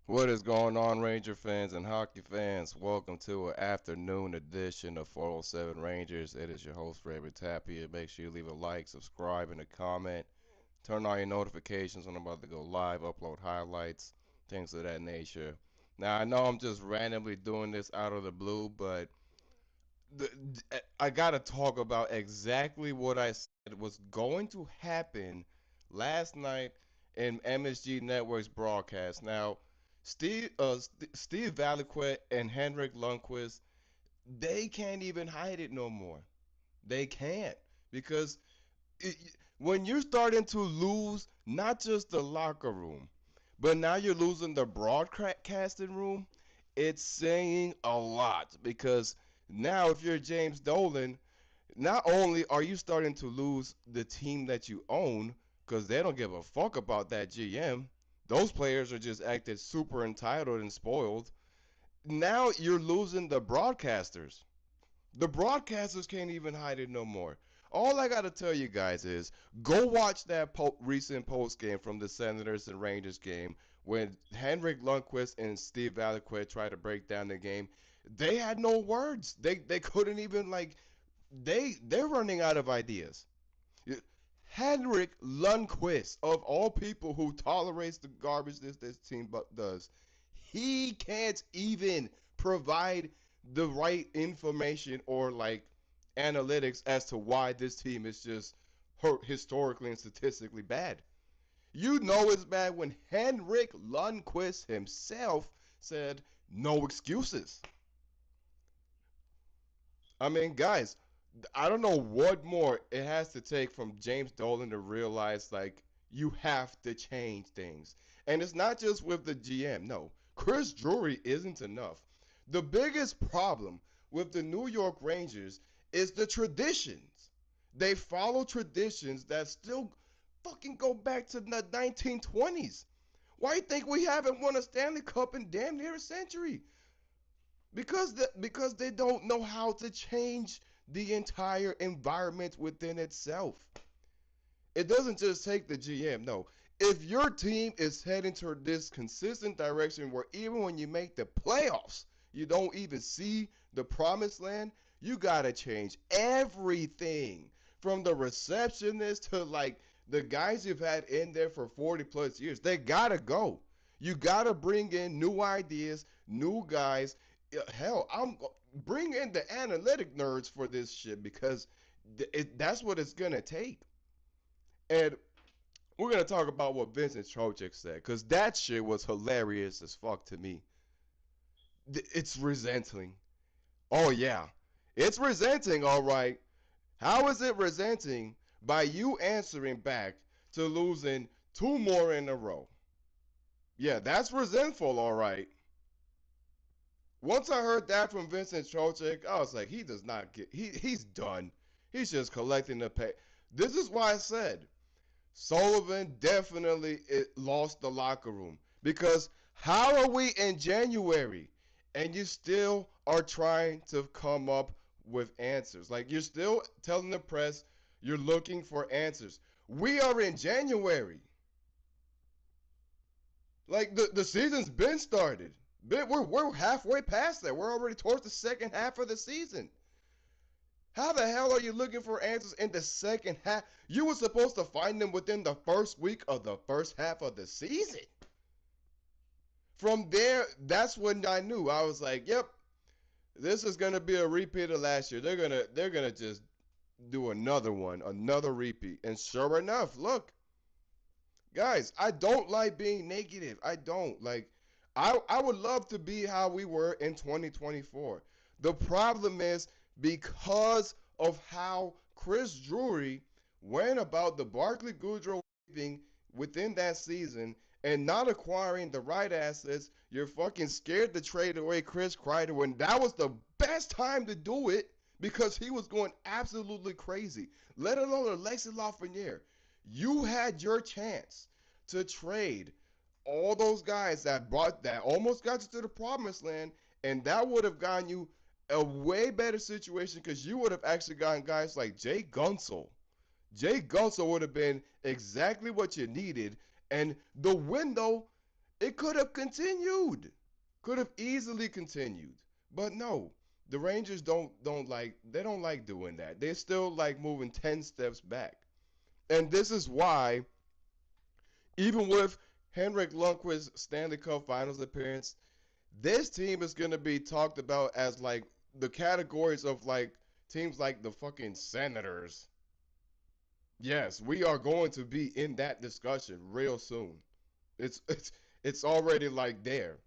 What is going on, Ranger fans and hockey fans? Welcome to an afternoon edition of 407 Rangers. It is your host, Raymond Tapia. Make sure you leave a like, subscribe, and a comment. Turn on your notifications when I'm about to go live, upload highlights, things of that nature. Now, I know I'm just randomly doing this out of the blue, but the, I got to talk about exactly what I said was going to happen last night in MSG Network's broadcast. Now, Steve Valiquette and Henrik Lundqvist, they can't even hide it no more. They can't because it, when you're starting to lose not just the locker room, but now you're losing the broadcasting room, it's saying a lot because now if you're James Dolan, not only are you starting to lose the team that you own because they don't give a fuck about that GM, those players are just acted super entitled and spoiled. Now you're losing the broadcasters. The broadcasters can't even hide it no more. All I got to tell you guys is go watch that recent post game from the Senators and Rangers game when Henrik Lundqvist and Steve Valiquette tried to break down the game. They had no words. They couldn't even they're running out of ideas. Henrik Lundqvist, of all people who tolerates the garbage this team does, he can't even provide the right information or analytics as to why this team is just historically and statistically bad. You know it's bad when Henrik Lundqvist himself said no excuses. I mean, guys, I don't know what more it has to take from James Dolan to realize you have to change things. And it's not just with the GM. No, Chris Drury isn't enough. The biggest problem with the New York Rangers is the traditions. They follow traditions that still fucking go back to the 1920s. Why do you think we haven't won a Stanley Cup in damn near a century? Because they don't know how to change the entire environment within itself. It doesn't just take the GM. No, if your team is heading toward this consistent direction where even when you make the playoffs, you don't even see the promised land, you gotta change everything from the receptionist to the guys you've had in there for 40 plus years. They gotta go. You gotta bring in new ideas, new guys. Hell, I'm bring in the analytic nerds for this shit because that's what it's gonna take. And we're gonna talk about what Vincent Trocek said because that shit was hilarious as fuck to me. It's resenting. Oh yeah, it's resenting. All right. How is it resenting by you answering back to losing two more in a row? Yeah, that's resentful. All right. Once I heard that from Vincent Trocek, I was like, he does not get. He's done. He's just collecting the pay. This is why I said Sullivan definitely lost the locker room because how are we in January and you still are trying to come up with answers? Like you're still telling the press you're looking for answers. We are in January. Like the season's been started. We're halfway past that. We're already towards the second half of the season. How the hell are you looking for answers in the second half? You were supposed to find them within the first week of the first half of the season. From there, that's when I knew. I was like, "Yep, this is gonna be a repeat of last year. They're gonna just do another one, another repeat." And sure enough, look, guys, I don't like being negative. I don't like. I would love to be how we were in 2024. The problem is because of how Chris Drury went about the Barkley Goodrow leaving within that season and not acquiring the right assets. You're fucking scared to trade away Chris Kreider when that was the best time to do it because he was going absolutely crazy. Let alone Alexis Lafreniere. You had your chance to trade all those guys that almost got you to the promised land, and that would have gotten you a way better situation because you would have actually gotten guys like Jay Gunsel. Jay Gunsel would have been exactly what you needed, and the window It could have continued. Could have easily continued. But no. The Rangers don't like doing that. They still like moving 10 steps back. And this is why even with Henrik Lundqvist's Stanley Cup Finals appearance, this team is going to be talked about as like the categories of like teams like the fucking Senators. Yes, we are going to be in that discussion real soon. It's it's it's already like there.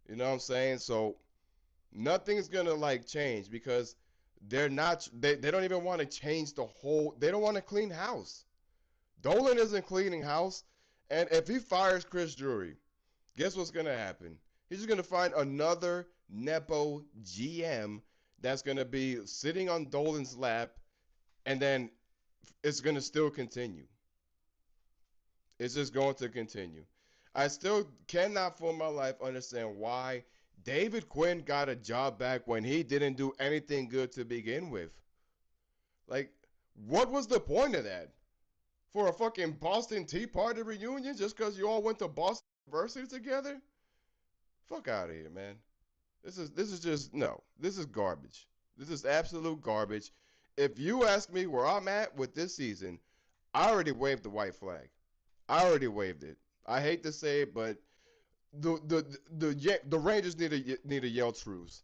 You know what I'm saying? So nothing's gonna like change because they don't even want to change the whole they don't want to clean house. Dolan isn't cleaning house, and if he fires Chris Drury, guess what's gonna happen? He's just gonna find another nepo GM that's gonna be sitting on Dolan's lap, and then it's gonna still continue. It's just going to continue. I still cannot for my life understand why David Quinn got a job back when he didn't do anything good to begin with. Like, what was the point of that? For a fucking Boston Tea Party reunion just because you all went to Boston University together? Fuck out of here, man. This is just no. This is garbage. This is absolute garbage. If you ask me where I'm at with this season, I already waved the white flag. I already waved it. I hate to say it, but the Rangers need to yell truce,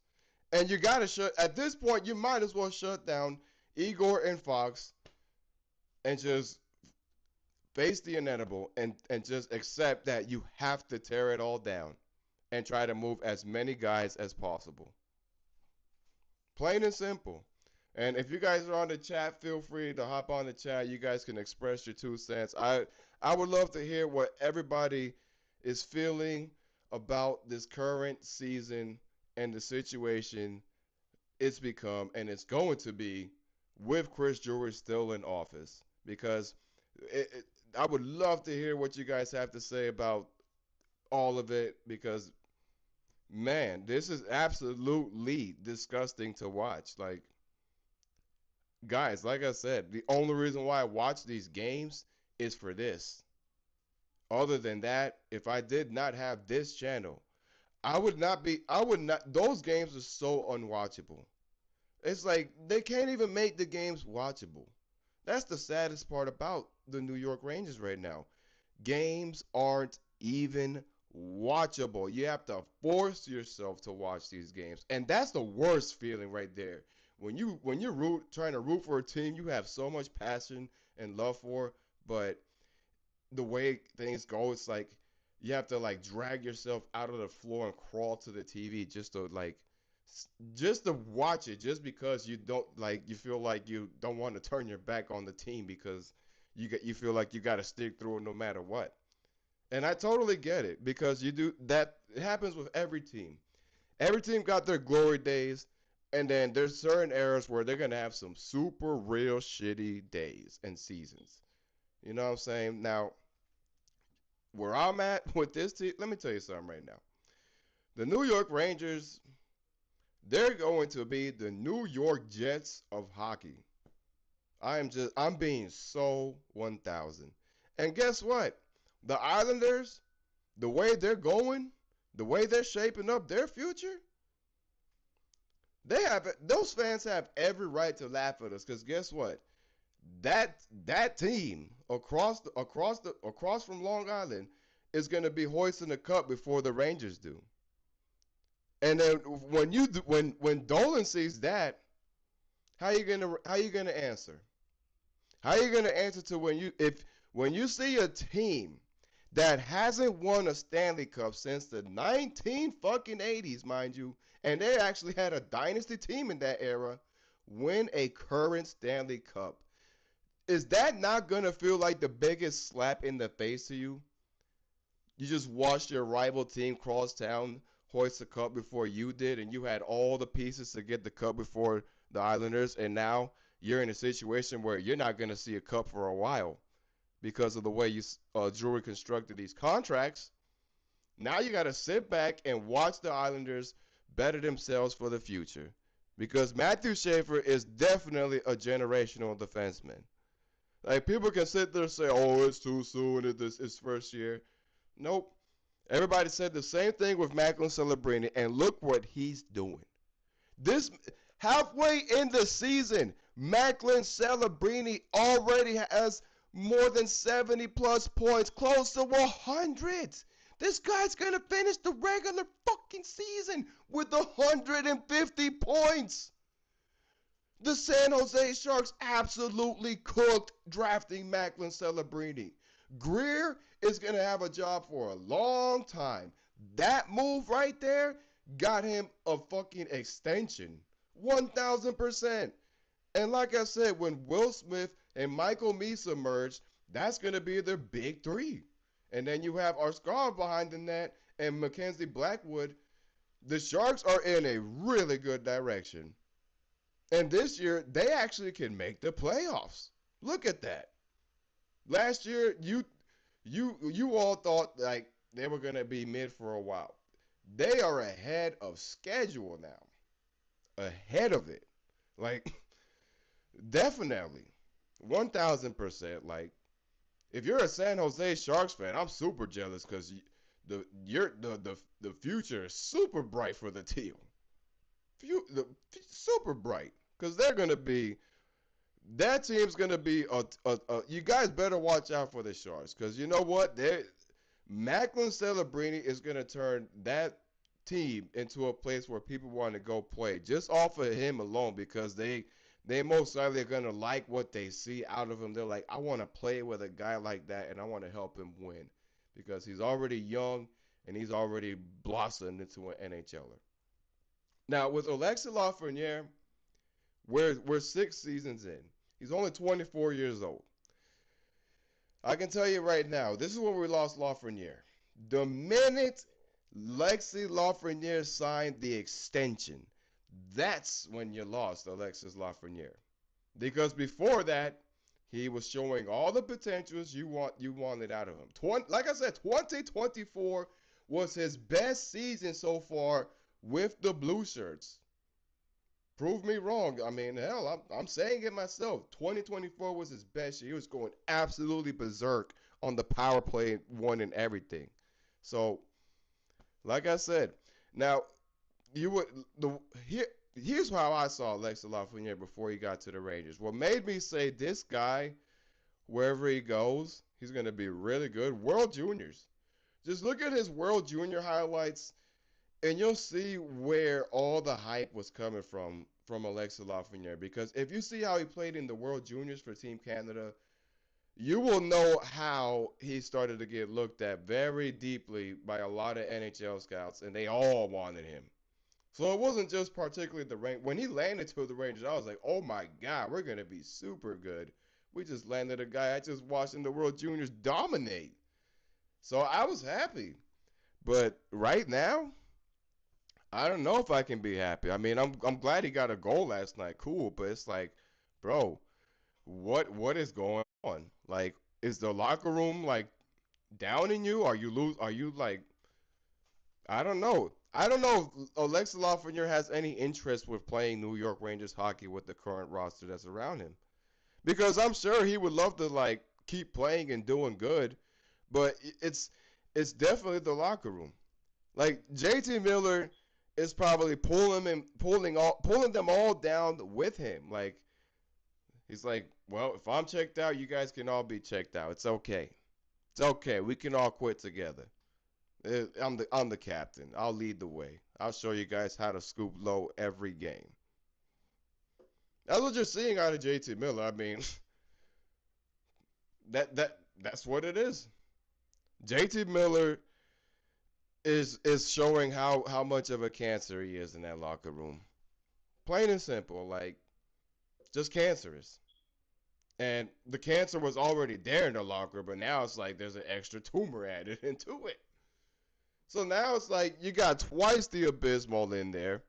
and you gotta shut. At this point, you might as well shut down Igor and Fox and just face the inevitable and just accept that you have to tear it all down and try to move as many guys as possible. Plain and simple. And if you guys are on the chat, feel free to hop on the chat. You guys can express your 2 cents. I would love to hear what everybody is feeling about this current season and the situation it's become and it's going to be with Chris Drury still in office. Because it, it, I would love to hear what you guys have to say about all of it. Because man, this is absolutely disgusting to watch. Like, guys, like I said, the only reason why I watch these games is for this. Other than that, if I did not have this channel, I would not, those games are so unwatchable. It's like they can't even make the games watchable. That's the saddest part about the New York Rangers right now. Games aren't even watchable. You have to force yourself to watch these games. And that's the worst feeling right there. When you're trying to root for a team you have so much passion and love for, but the way things go, it's like you have to like drag yourself out of the floor and crawl to the TV just to watch it, just because you don't like you feel like you don't want to turn your back on the team because you feel like you got to stick through it no matter what. And I totally get it because you do that. It happens with every team. Every team got their glory days, and then there's certain eras where they're gonna have some super real shitty days and seasons. You know what I'm saying? Now, where I'm at with this team, let me tell you something right now. The New York Rangers, they're going to be the New York Jets of hockey. I'm being so 1000. And guess what? The Islanders, the way they're going, the way they're shaping up their future, those fans have every right to laugh at us because guess what? That team across from Long Island is going to be hoisting the cup before the Rangers do. And then when Dolan sees that, how you gonna answer? How are you gonna answer to when you see a team that hasn't won a Stanley Cup since the 19 fucking 80s, mind you, and they actually had a dynasty team in that era, win a current Stanley Cup? Is that not gonna feel like the biggest slap in the face to you? You just watched your rival team cross town hoist the cup before you did, and you had all the pieces to get the cup before the Islanders, and now you're in a situation where you're not going to see a cup for a while because of the way Drury constructed these contracts. Now you got to sit back and watch the Islanders better themselves for the future because Matthew Schaefer is definitely a generational defenseman. Like, people can sit there and say, "Oh, it's too soon. It's his first year." Nope. Everybody said the same thing with Macklin Celebrini, and look what he's doing. This halfway in the season, Macklin Celebrini already has more than 70 plus points, close to 100. This guy's gonna finish the regular fucking season with 150 points. The San Jose Sharks absolutely cooked drafting Macklin Celebrini. Greer is going to have a job for a long time. That move right there got him a fucking extension. 1000%. And like I said, when Will Smith and Michael Misa merge, that's going to be their big three. And then you have Arskar behind the net and Mackenzie Blackwood. The Sharks are in a really good direction. And this year, they actually can make the playoffs. Look at that. Last year, you all thought like they were gonna be mid for a while. They are ahead of schedule now. Ahead of it. Like definitely. 1000%. Like if you're a San Jose Sharks fan, I'm super jealous because the future is super bright for the team. Super bright because they're gonna be that team's gonna be you guys better watch out for the Sharks because you know what they Macklin Celebrini is gonna turn that team into a place where people want to go play just off of him alone because they most likely are gonna like what they see out of him. They're like, I want to play with a guy like that and I want to help him win because he's already young and he's already blossomed into an NHLer. Now with Alexis Lafreniere, we're 6 seasons in. He's only 24 years old. I can tell you right now, this is when we lost Lafreniere. The minute Lexi Lafreniere signed the extension, that's when you lost Alexis Lafreniere. Because before that, he was showing all the potentials you wanted out of him. Like I said, 2024 was his best season so far with the Blue Shirts. Prove me wrong. I mean, hell, I'm saying it myself. 2024 was his best year. He was going absolutely berserk on the power play, one and everything. So, like I said, now you would here's how I saw Alexis Lafreniere before he got to the Rangers. What made me say this guy, wherever he goes, he's going to be really good. World Juniors. Just look at his World Junior highlights and you'll see where all the hype was coming from Alexis Lafreniere. Because if you see how he played in the World Juniors for Team Canada, you will know how he started to get looked at very deeply by a lot of NHL scouts, and they all wanted him. So it wasn't just particularly the rank. When he landed to the Rangers, I was like, oh my God, we're going to be super good. We just landed a guy I just watched in the World Juniors dominate. So I was happy. But right now, I don't know if I can be happy. I mean, I'm glad he got a goal last night. Cool, but it's like, bro, what is going on? Like, is the locker room like downing you? Are you like I don't know. I don't know if Alexis Lafreniere has any interest with playing New York Rangers hockey with the current roster that's around him. Because I'm sure he would love to like keep playing and doing good, but it's definitely the locker room. Like JT Miller is probably pulling them all down with him. Like he's like, well, if I'm checked out, you guys can all be checked out. It's okay. It's okay. We can all quit together. I'm the captain. I'll lead the way. I'll show you guys how to scoop low every game. That's what you're seeing out of JT Miller. I mean, that's what it is. JT Miller is showing how much of a cancer he is in that locker room. Plain and simple, like just cancerous. And the cancer was already there in the locker, but now it's like there's an extra tumor added into it. So now it's like you got twice the abysmal in there.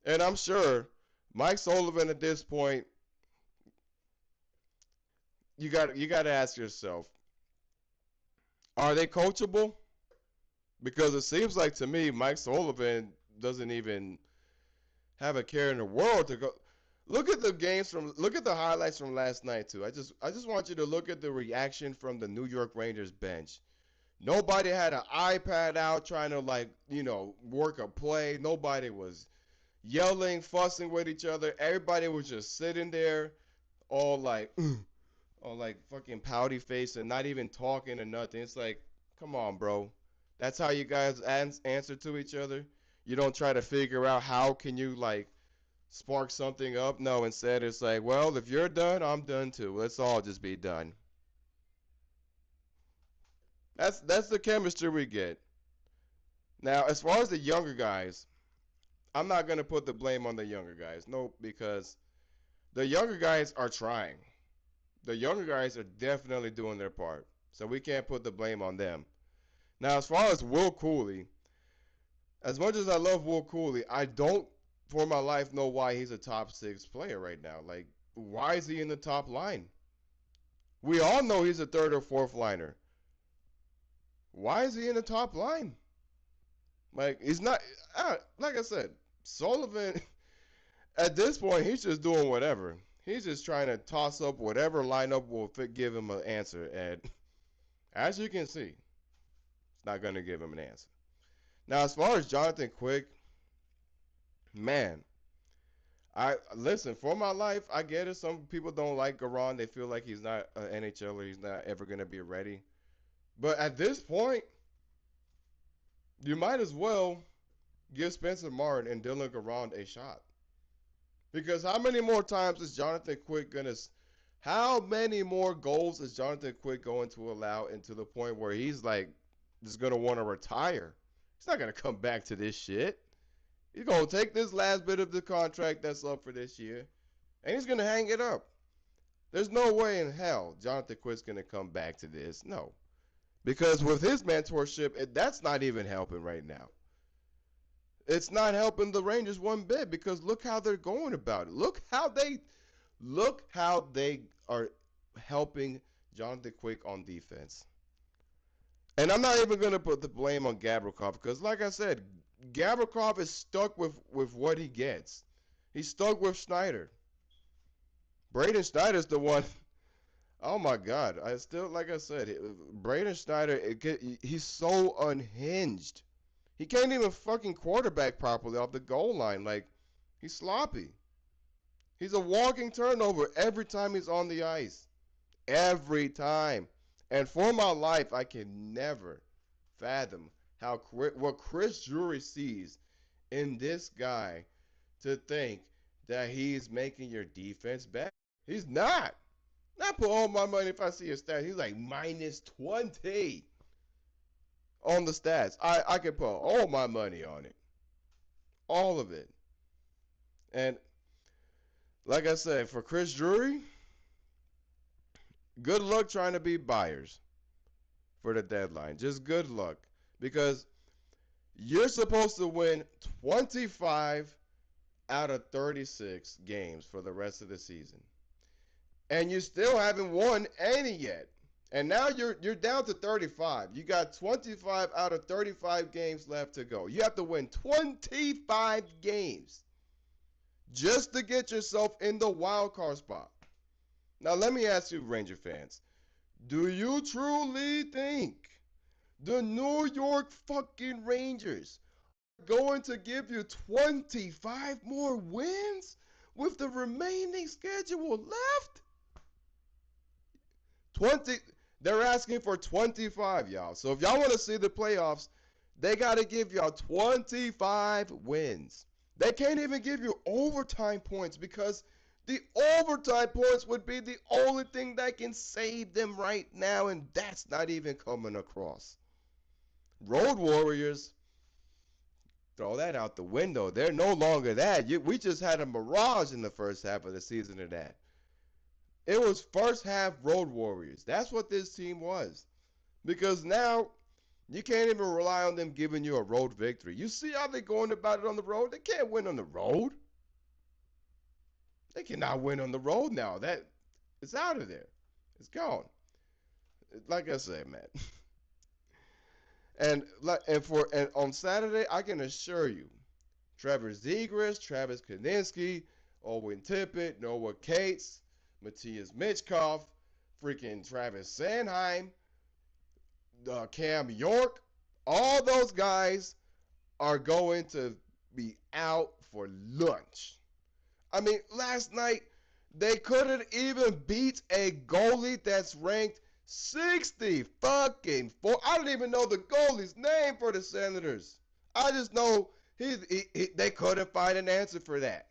And I'm sure Mike Sullivan at this point, you got to ask yourself, are they coachable? Because it seems like to me Mike Sullivan doesn't even have a care in the world to go. Look at the highlights from last night too. I just want you to look at the reaction from the New York Rangers bench. Nobody had an iPad out trying to work a play. Nobody was yelling, fussing with each other. Everybody was just sitting there all like all like fucking pouty face and not even talking or nothing. It's like, come on, bro. That's how you guys answer to each other. You don't try to figure out how can you spark something up. No, instead it's like, well, if you're done, I'm done too. Let's all just be done. That's the chemistry we get. Now, as far as the younger guys, I'm not gonna put the blame on the younger guys. No, because the younger guys are trying. The younger guys are definitely doing their part. So we can't put the blame on them. Now, as far as Will Cooley, as much as I love Will Cooley, I don't for my life know why he's a top 6 player right now. Like, why is he in the top line? We all know he's a third or fourth liner. Why is he in the top line? Like, he's not, like I said, Sullivan, at this point, he's just doing whatever. He's just trying to toss up whatever lineup will give him an answer. And as you can see, it's not going to give him an answer. Now, as far as Jonathan Quick, man, I listen, for my life, I get it. Some people don't like Garon. They feel like he's not an NHLer. He's not ever going to be ready. But at this point, you might as well give Spencer Martin and Dylan Garon a shot. Because how many more times is Jonathan Quick going to how many more goals is Jonathan Quick going to allow, and to the point where he's like just going to want to retire? He's not going to come back to this shit. He's going to take this last bit of the contract that's up for this year, and he's going to hang it up. There's no way in hell Jonathan Quick's going to come back to this. No. Because with his mentorship, that's not even helping right now. It's not helping the Rangers one bit, because look how they're going about it. Look how they are helping Jonathan Quick on defense. And I'm not even going to put the blame on Gavrikov, because like I said, Gavrikov is stuck with what he gets. He's stuck with Schneider. Braden Schneider's the one. Oh my God! I still, like I said, Braden Schneider. He's so unhinged. He can't even fucking quarterback properly off the goal line. Like, he's sloppy. He's a walking turnover every time he's on the ice. Every time. And for my life, I can never fathom what Chris Drury sees in this guy to think that he's making your defense better. He's not. I put all my money, if I see a stat, he's like minus 20 on the stats. I can put all my money on it. All of it. And like I said, for Chris Drury, good luck trying to beat buyers for the deadline. Just good luck. Because you're supposed to win 25 out of 36 games for the rest of the season. And you still haven't won any yet. And now you're down to 35. You got 25 out of 35 games left to go. You have to win 25 games just to get yourself in the wild card spot. Now let me ask you, Ranger fans, do you truly think the New York fucking Rangers are going to give you 25 more wins with the remaining schedule left? 20. They're asking for 25, y'all. So if y'all want to see the playoffs, they got to give y'all 25 wins. They can't even give you overtime points, because the overtime points would be the only thing that can save them right now, and that's not even coming across. Road Warriors, throw that out the window. They're no longer that. We just had a mirage in the first half of the season of that. It was first half Road Warriors. That's what this team was. Because now you can't even rely on them giving you a road victory. You see how they're going about it on the road? They can't win on the road. They cannot win on the road now. That it's out of there. It's gone. Like I said, man. and on Saturday, I can assure you, Trevor Zegras, Travis Konecny, Owen Tippett, Noah Cates, Matthias Michkov, freaking Travis Sanheim, Cam York, all those guys are going to be out for lunch. I mean, last night they couldn't even beat a goalie that's ranked 60 fucking four. I don't even know the goalie's name for the Senators. I just know they couldn't find an answer for that.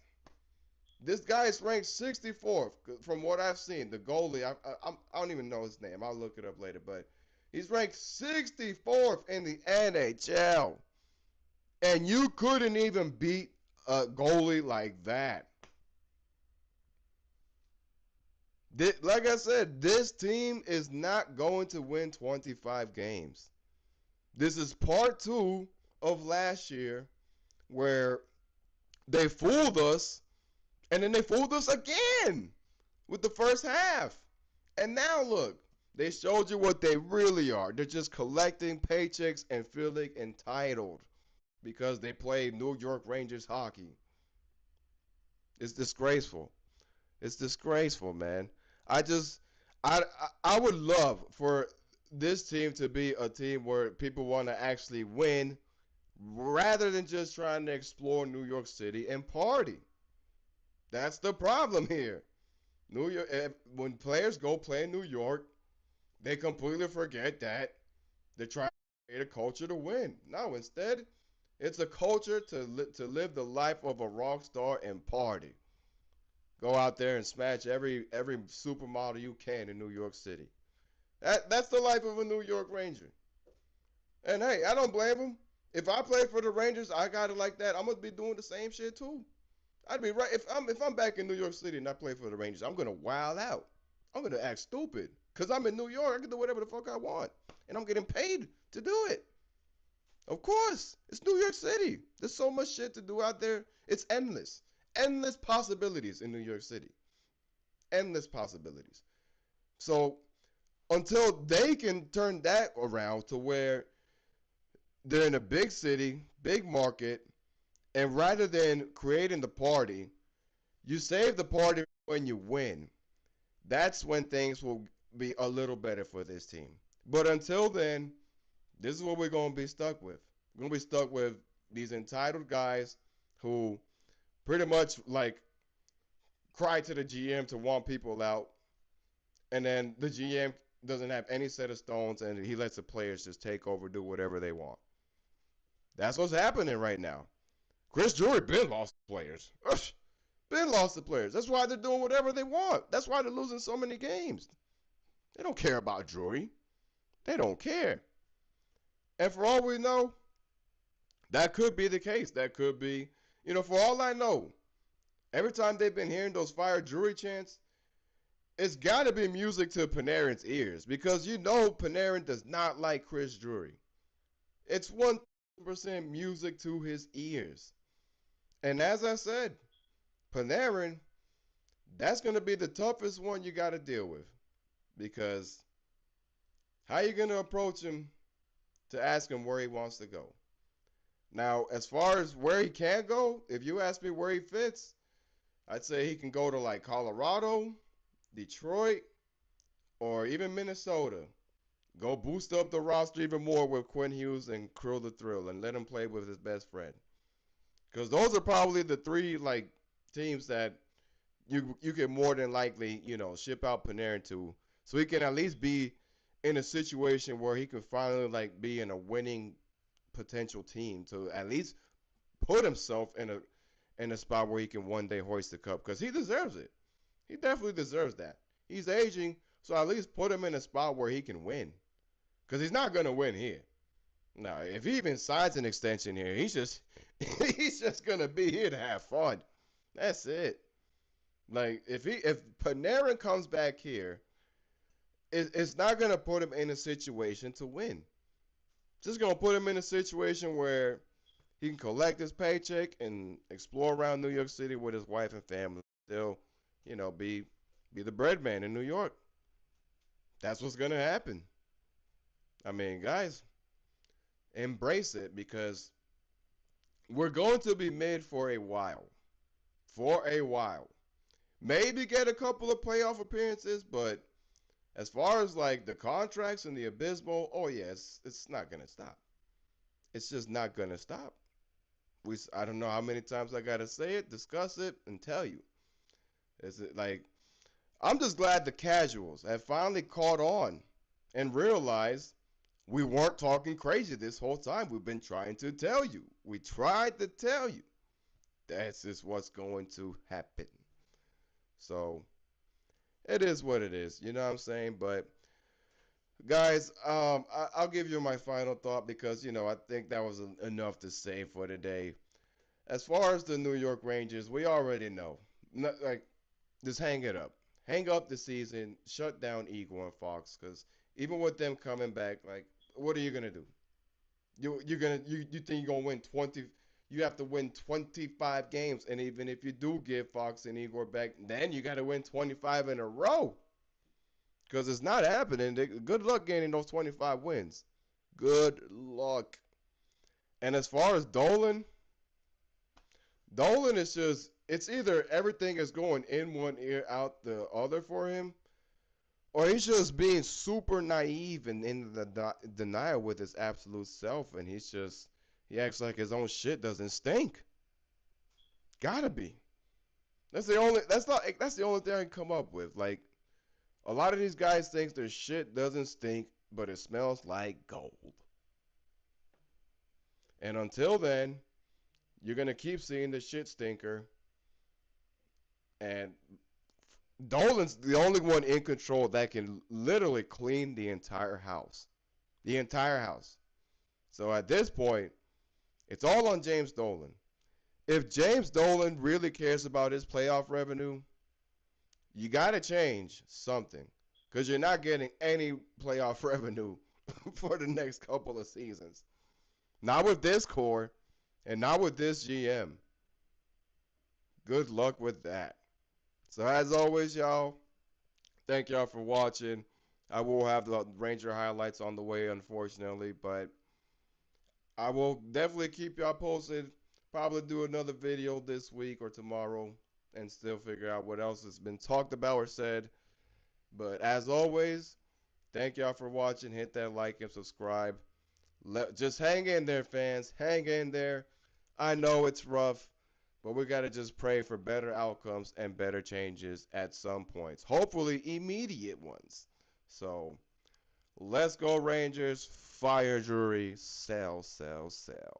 This guy is ranked 64th from what I've seen. The goalie, I don't even know his name. I'll look it up later, but he's ranked 64th in the NHL. And you couldn't even beat a goalie like that. Like I said, this team is not going to win 25 games. This is part two of last year where they fooled us and then they fooled us again with the first half. And now look, they showed you what they really are. They're just collecting paychecks and feeling entitled because they play New York Rangers hockey. It's disgraceful. It's disgraceful, man. I just, I would love for this team to be a team where people want to actually win rather than just trying to explore New York City and party. That's the problem here. New York, when players go play in New York, they completely forget that they're trying to create a culture to win. No, instead, it's a culture to live the life of a rock star and party. Go out there and smash every supermodel you can in New York City. That's the life of a New York Ranger. And hey, I don't blame him. If I play for the Rangers, I got it like that. I'm gonna be doing the same shit too. I'd be right if I'm back in New York City and I play for the Rangers. I'm gonna wild out. I'm gonna act stupid because I'm in New York. I can do whatever the fuck I want, and I'm getting paid to do it. Of course, it's New York City. There's so much shit to do out there. It's endless, endless possibilities in New York City. Endless possibilities. So until they can turn that around to where they're in a big city, big market, and rather than creating the party, you save the party when you win. That's when things will be a little better for this team. But until then, this is what we're going to be stuck with. We're going to be stuck with these entitled guys who pretty much like cry to the GM to want people out, and then the GM doesn't have any set of stones, and he lets the players just take over, do whatever they want. That's what's happening right now. Chris Drury been lost to players. Been lost to players. That's why they're doing whatever they want. That's why they're losing so many games. They don't care about Drury. They don't care. And for all we know, that could be the case. That could be, for all I know, every time they've been hearing those fire Drury chants, it's got to be music to Panarin's ears because Panarin does not like Chris Drury. It's 100% music to his ears. And as I said, Panarin, that's going to be the toughest one you got to deal with because how are you going to approach him to ask him where he wants to go? Now, as far as where he can go, if you ask me where he fits, I'd say he can go to like Colorado, Detroit, or even Minnesota. Go boost up the roster even more with Quinn Hughes and Krill the Thrill and let him play with his best friend. Because those are probably the three like teams that you can more than likely, ship out Panarin to so he can at least be in a situation where he can finally like be in a winning potential team to at least put himself in a spot where he can one day hoist the cup because he deserves it. He definitely deserves that. He's aging, so at least put him in a spot where he can win. Because he's not gonna win here. Now, if he even signs an extension here, he's just he's just gonna be here to have fun. That's it. Like if Panarin comes back here, it's not gonna put him in a situation to win. It's just gonna put him in a situation where he can collect his paycheck and explore around New York City with his wife and family. Still, be the bread man in New York. That's what's gonna happen. I mean, guys, embrace it because we're going to be mid for a while. For a while. Maybe get a couple of playoff appearances, but As far as like the contracts and the abysmal, oh yeah, it's not gonna stop. It's just not gonna stop. I don't know how many times I gotta say it, discuss it, and tell you. Is it like I'm just glad the casuals have finally caught on and realized we weren't talking crazy this whole time. We've been trying to tell you. We tried to tell you. That's just what's going to happen. So it is what it is. You know what I'm saying? But guys, I'll give you my final thought because I think that was enough to say for today. As far as the New York Rangers, we already know. Like, just hang it up. Hang up the season. Shut down Igor and Fox. Because even with them coming back, like, what are you gonna do? You think you're gonna win 20? You have to win 25 games, and even if you do get Fox and Igor back, then you got to win 25 in a row. Because it's not happening. Good luck gaining those 25 wins. Good luck. And as far as Dolan, Dolan is just, it's either everything is going in one ear, out the other for him, or he's just being super naive and in the denial with his absolute self. And he acts like his own shit doesn't stink. Gotta be. That's the only thing I can come up with. Like, a lot of these guys think their shit doesn't stink, but it smells like gold. And until then, you're gonna keep seeing the shit stinker. And Dolan's the only one in control that can literally clean the entire house. The entire house. So at this point, it's all on James Dolan. If James Dolan really cares about his playoff revenue, you got to change something because you're not getting any playoff revenue for the next couple of seasons. Not with this core and not with this GM. Good luck with that. So as always, y'all, thank y'all for watching. I will have the Ranger highlights on the way, unfortunately, but I will definitely keep y'all posted. Probably do another video this week or tomorrow and still figure out what else has been talked about or said. But as always, thank y'all for watching. Hit that like and subscribe. Just hang in there, fans. Hang in there. I know it's rough, but we got to just pray for better outcomes and better changes at some points. Hopefully, immediate ones. So, let's go, Rangers. Fire Drury. Sell, sell, sell.